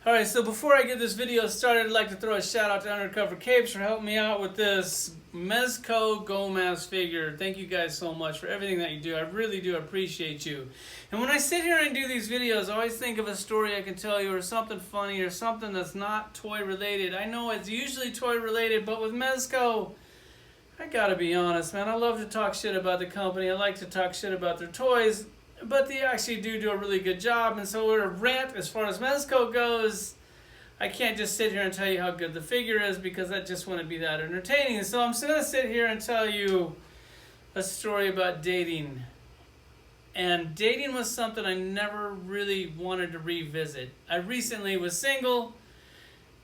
Alright, so before I get this video started, I'd like to throw a shout out to Undercover Capes for helping me out with this Mezco Gomez figure. Thank you guys so much for everything that you do. I really do appreciate you. And when I sit here and do these videos, I always think of a story I can tell you, or something funny, or something that's not toy related. I know it's usually toy related, but with Mezco, I gotta be honest, man. I love to talk shit about the company. I like to talk shit about their toys. But they actually do a really good job, and so we're a rant as far as Mezco goes. I can't just sit here and tell you how good the figure is because that just wouldn't be that entertaining. So I'm just going to sit here and tell you a story about dating. And dating was something I never really wanted to revisit. I recently was single,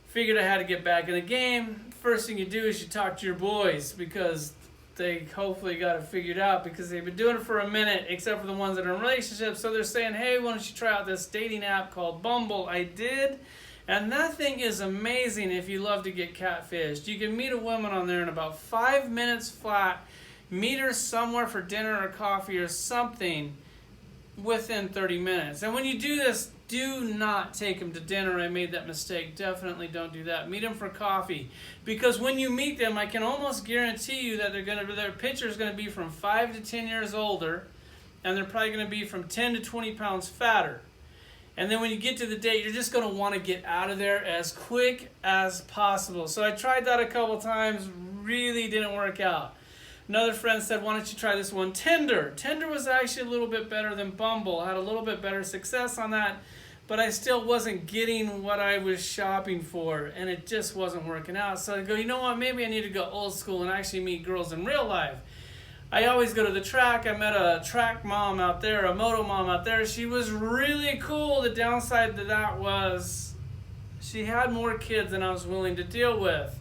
figured I had to get back in the game. First thing you do is you talk to your boys because they hopefully got it figured out because they've been doing it for a minute, except for the ones that are in relationships. So they're saying, hey, why don't you try out this dating app called Bumble? I did, and that thing is amazing if you love to get catfished. You can meet a woman on there in about 5 minutes flat, meet her somewhere for dinner or coffee or something within 30 minutes. And when you do this, do not take them to dinner. I made that mistake. Definitely don't do that. Meet them for coffee. Because when you meet them, I can almost guarantee you that their picture is going to be from 5 to 10 years older, and they're probably going to be from 10 to 20 pounds fatter. And then when you get to the date, you're just going to want to get out of there as quick as possible. So I tried that a couple times. Really didn't work out. Another friend said, why don't you try this one, Tinder. Tinder was actually a little bit better than Bumble. I had a little bit better success on that, but I still wasn't getting what I was shopping for, and it just wasn't working out. So I go, you know what, maybe I need to go old school and actually meet girls in real life. I always go to the track. I met a track mom out there, a moto mom out there. She was really cool. The downside to that was she had more kids than I was willing to deal with.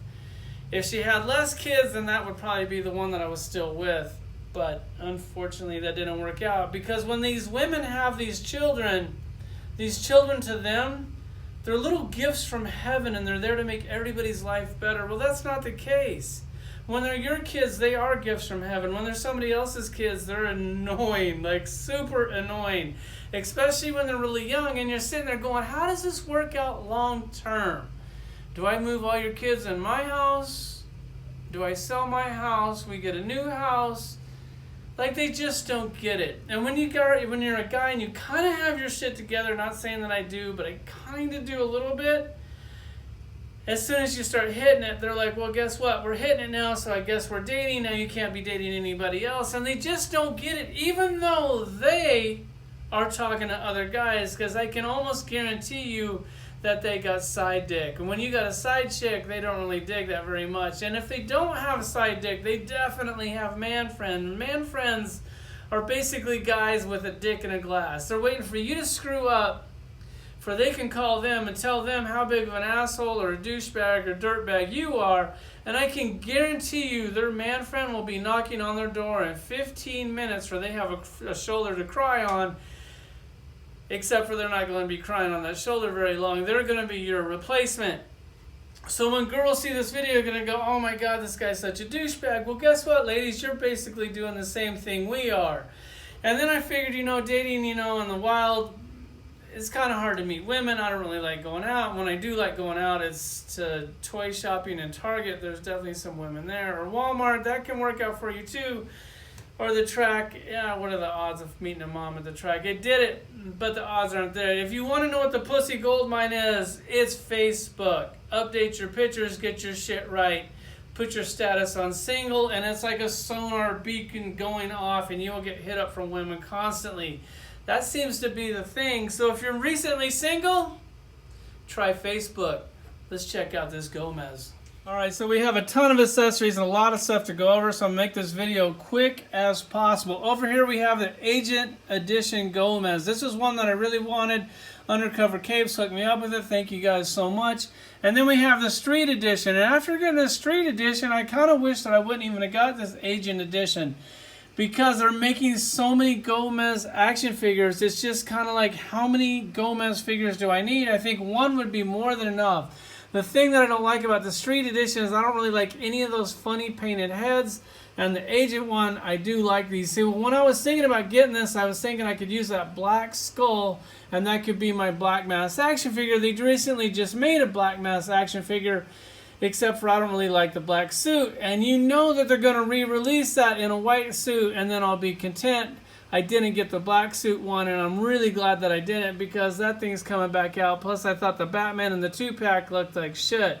If she had less kids, then that would probably be the one that I was still with. But unfortunately, that didn't work out. Because when these women have these children to them, they're little gifts from heaven, and they're there to make everybody's life better. Well, that's not the case. When they're your kids, they are gifts from heaven. When they're somebody else's kids, they're annoying, like super annoying. Especially when they're really young, and you're sitting there going, how does this work out long term? Do I move all your kids in my house? Do I sell my house? We get a new house? Like, they just don't get it. And when you're a guy and you kind of have your shit together, not saying that I do, but I kind of do a little bit, as soon as you start hitting it, they're like, well, guess what? We're hitting it now, so I guess we're dating. Now you can't be dating anybody else. And they just don't get it, even though they are talking to other guys, because I can almost guarantee you that they got side dick. And when you got a side chick, they don't really dig that very much. And if they don't have a side dick, they definitely have man friends. Man friends are basically guys with a dick in a glass. They're waiting for you to screw up for they can call them and tell them how big of an asshole or a douchebag or dirtbag you are. And I can guarantee you their man friend will be knocking on their door in 15 minutes for they have a shoulder to cry on. Except for they're not going to be crying on that shoulder very long. They're going to be your replacement. So when girls see this video, they're going to go, oh my God, this guy's such a douchebag. Well, guess what, ladies? You're basically doing the same thing we are. And then I figured, dating, in the wild, it's kind of hard to meet women. I don't really like going out. When I do like going out, it's to toy shopping and Target. There's definitely some women there. Or Walmart, that can work out for you too. Or the track, yeah, what are the odds of meeting a mom at the track? It did it, but the odds aren't there. If you want to know what the pussy gold mine is, it's Facebook. Update your pictures, get your shit right, put your status on single, and it's like a sonar beacon going off, and you'll get hit up from women constantly. That seems to be the thing. So if you're recently single, try Facebook. Let's check out this Gomez. Alright, so we have a ton of accessories and a lot of stuff to go over, so I'll make this video quick as possible. Over here we have the Agent Edition Gomez. This is one that I really wanted. Undercover Capes hooked me up with it. Thank you guys so much. And then we have the Street Edition. And after getting the Street Edition, I kind of wish that I wouldn't even have got this Agent Edition, because they're making so many Gomez action figures. It's just kind of like, how many Gomez figures do I need? I think one would be more than enough. The thing that I don't like about the Street Edition is I don't really like any of those funny painted heads, And the Agent one, I do like these. See, when I was thinking about getting this, I was thinking I could use that black skull, and that could be my Black Mask action figure. They recently just made a Black Mask action figure, except for I don't really like the black suit. And you know that they're going to re-release that in a white suit, and then I'll be content. I didn't get the black suit one, and I'm really glad that I didn't, because that thing's coming back out. Plus, I thought the Batman and the 2-pack looked like shit.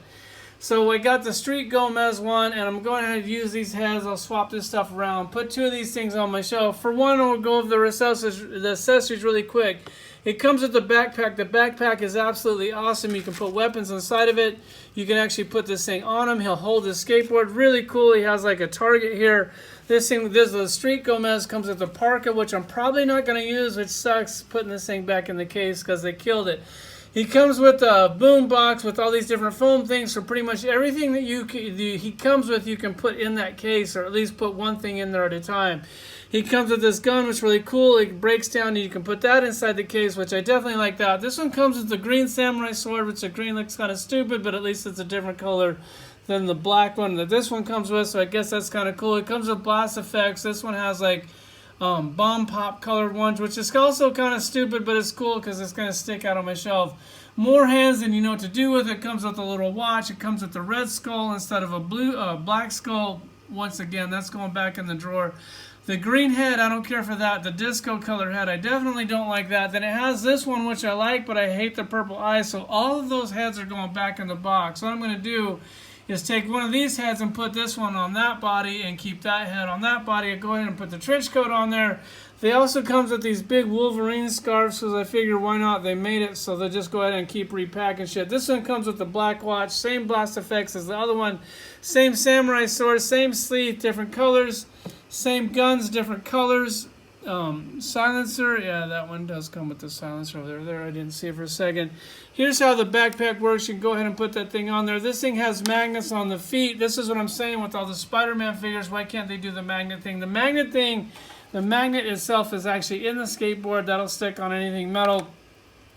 So I got the Street Gomez one, and I'm going ahead and use these heads. I'll swap this stuff around, put 2 of these things on my shelf. For one, I'll go over the accessories really quick. It comes with the backpack. The backpack is absolutely awesome. You can put weapons inside of it. You can actually put this thing on him. He'll hold his skateboard. Really cool. He has like a target here. This the Street Gomez comes with the parka, which I'm probably not going to use, which sucks putting this thing back in the case because they killed it. He comes with a boom box with all these different foam things, so pretty much everything that he comes with you can put in that case, or at least put one thing in there at a time. He comes with this gun, which is really cool. It breaks down, and you can put that inside the case, which I definitely like that. This one comes with the green samurai sword, which the green looks kind of stupid, but at least it's a different color than the black one that this one comes with, so I guess that's kind of cool. It comes with blast effects. This one has like bomb pop colored ones, which is also kind of stupid, but it's cool because it's going to stick out on my shelf. More hands than you know what to do with. It comes with a little watch. It comes with the red skull instead of a black skull. Once again, that's going back in the drawer. The green head, I don't care for that. The disco color head, I definitely don't like that. Then it has this one, which I like, but I hate the purple eyes. So all of those heads are going back in the box. What I'm going to do is take one of these heads and put this one on that body and keep that head on that body. I go ahead and put the trench coat on there. They also comes with these big Wolverine scarves because I figure why not? They made it, so they'll just go ahead and keep repacking shit. This one comes with the black watch, same blast effects as the other one. Same samurai sword, same sleeve, different colors. Same guns, different colors. Silencer, yeah, that one does come with the silencer over there. I didn't see it for a second. Here's how the backpack works. You can go ahead and put that thing on there. This thing has magnets on the feet. This is what I'm saying with all the Spider-Man figures. Why can't they do the magnet thing? The magnet thing, the magnet itself is actually in the skateboard. That'll stick on anything metal.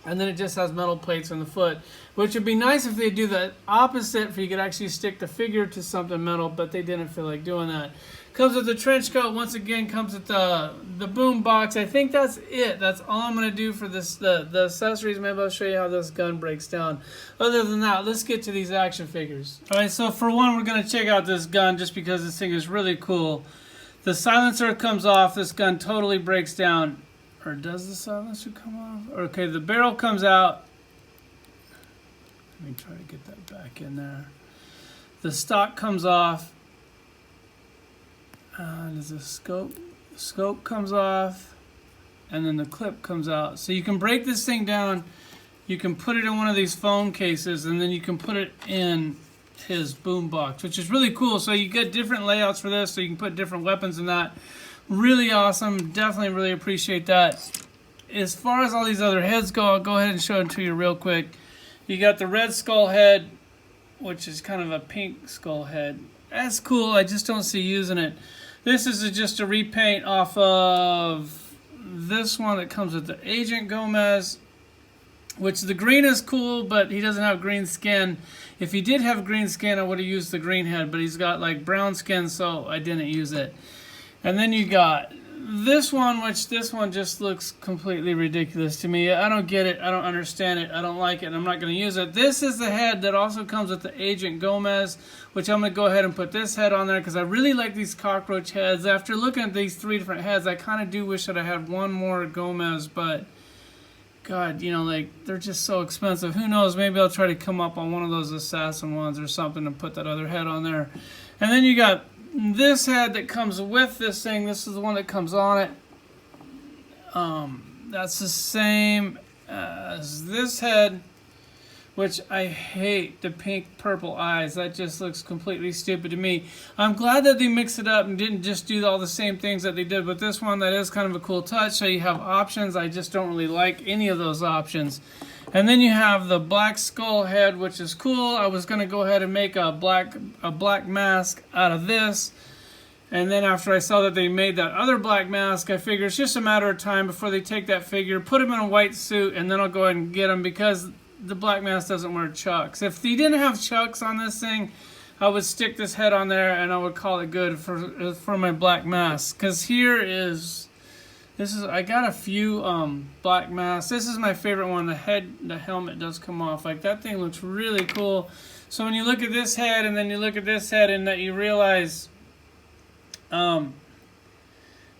And then it just has metal plates on the foot, which would be nice if they do the opposite, for you could actually stick the figure to something metal, but they didn't feel like doing that. Comes with the trench coat. Once again, comes with the boom box. I think that's it. That's all I'm going to do for this. The accessories. Maybe I'll show you how this gun breaks down. Other than that, let's get to these action figures. All right, so for one, we're going to check out this gun just because this thing is really cool. The silencer comes off. This gun totally breaks down. Or does the silencer come off? Okay, the barrel comes out. Let me try to get that back in there. The stock comes off. There's a scope. The scope comes off. And then the clip comes out. So you can break this thing down. You can put it in one of these phone cases. And then you can put it in his boom box, which is really cool. So you get different layouts for this. So you can put different weapons in that. Really awesome. Definitely really appreciate that. As far as all these other heads go, I'll go ahead and show it to you real quick. You got the red skull head, which is kind of a pink skull head. That's cool. I just don't see using it. This is just a repaint off of this one that comes with the Agent Gomez, which the green is cool, but he doesn't have green skin. If he did have green skin, I would have used the green head, but he's got like brown skin, so I didn't use it. And then you got this one, which this one just looks completely ridiculous to me. I don't get it. I don't understand it. I don't like it. I'm not going to use it. This is the head that also comes with the Agent Gomez, which I'm going to go ahead and put this head on there because I really like these cockroach heads. After looking at these 3 different heads, I kind of do wish that I had one more Gomez, but God, you know, like, they're just so expensive. Who knows? Maybe I'll try to come up on one of those assassin ones or something and put that other head on there. And then you got this head that comes with this thing. This is the one that comes on it. That's the same as this head, which I hate the pink purple eyes. That just looks completely stupid to me. I'm glad that they mixed it up and didn't just do all the same things that they did with this one. That is kind of a cool touch. So you have options. I just don't really like any of those options. And then you have the black skull head, which is cool. I was going to go ahead and make a black mask out of this. And then after I saw that they made that other black mask, I figured it's just a matter of time before they take that figure, put him in a white suit, and then I'll go ahead and get him because the black mask doesn't wear chucks. If they didn't have chucks on this thing, I would stick this head on there and I would call it good for my black mask. Because here is, I got a few black masks. This is my favorite one. The helmet does come off. Like, that thing looks really cool. So when you look at this head and then you look at this head and that you realize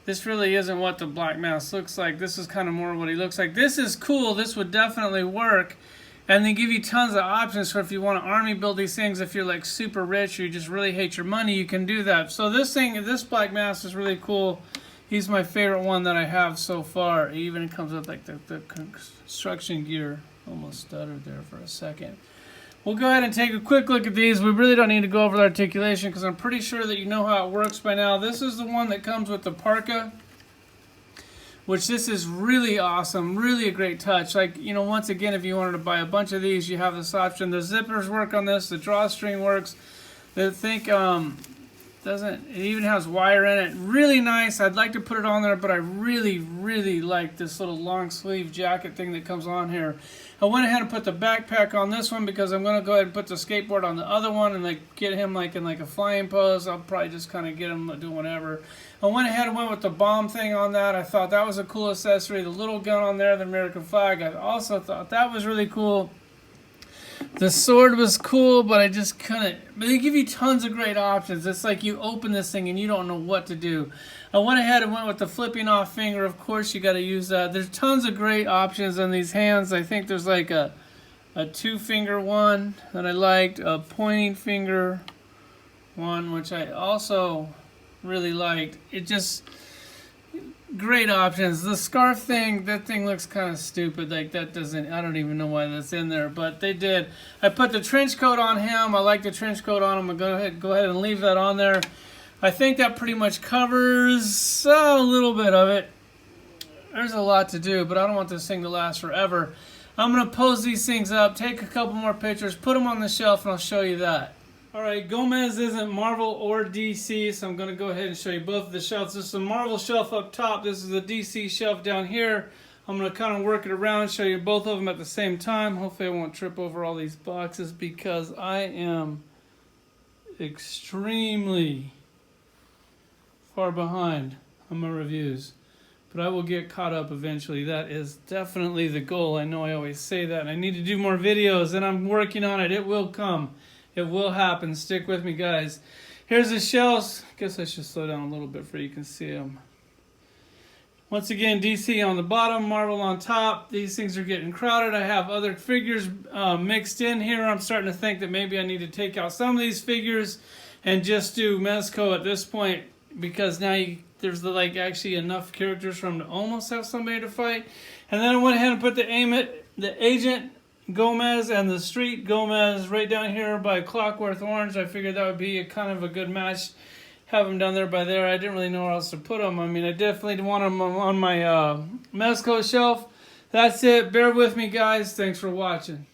this really isn't what the black mask looks like. This is kind of more what he looks like. This is cool. This would definitely work. And they give you tons of options for if you want to army build these things. If you're like super rich or you just really hate your money, you can do that. So this black mask is really cool. He's my favorite one that I have so far. It even comes with like the construction gear. Almost stuttered there for a second. We'll go ahead and take a quick look at these. We really don't need to go over the articulation because I'm pretty sure that you know how it works by now. This is the one that comes with the parka, which this is really awesome, really a great touch. Like, you know, once again, if you wanted to buy a bunch of these, you have this option. The zippers work on this, the drawstring works. The thing it even has wire in it. Really nice. I'd like to put it on there, but I really, really like this little long sleeve jacket thing that comes on here. I went ahead and put the backpack on this one because I'm going to go ahead and put the skateboard on the other one and like get him like in like a flying pose. I'll probably just kind of get him doing whatever. I went ahead and went with the bomb thing on that. I thought that was a cool accessory. The little gun on there, the American flag, I also thought that was really cool. The sword was cool, but I just couldn't. But they give you tons of great options. It's like you open this thing and you don't know what to do. I went ahead and went with the flipping off finger. Of course, you got to use that. There's tons of great options on these hands. I think there's like a two-finger one that I liked, a pointing finger one, which I also really liked. It just... great options. The scarf thing, that thing looks kind of stupid. Like, that doesn't, I don't even know why that's in there, but they did. I put the trench coat on him. I like the trench coat on him. I'm going to go ahead and leave that on there. I think that pretty much covers a little bit of it. There's a lot to do, but I don't want this thing to last forever. I'm going to pose these things up, take a couple more pictures, put them on the shelf, and I'll show you that. Alright, Gomez isn't Marvel or DC, so I'm going to go ahead and show you both of the shelves. This is the Marvel shelf up top. This is the DC shelf down here. I'm going to kind of work it around, show you both of them at the same time. Hopefully I won't trip over all these boxes because I am extremely far behind on my reviews. But I will get caught up eventually. That is definitely the goal. I know I always say that. And I need to do more videos, and I'm working on it. It will come. It will happen. Stick with me, guys. Here's the shelves. Guess I should slow down a little bit so you can see them. Once again, DC on the bottom, Marvel on top. These things are getting crowded. I have other figures mixed in here. I'm starting to think that maybe I need to take out some of these figures and just do Mezco at this point, because now there's like actually enough characters for them to almost have somebody to fight. And then I went ahead and put the Agent Gomez and the Street Gomez right down here by Clockwork Orange. I figured that would be a kind of a good match. Have them down there by there. I didn't really know where else to put them. I mean, I definitely want them on my Mezco shelf. That's it. Bear with me, guys. Thanks for watching.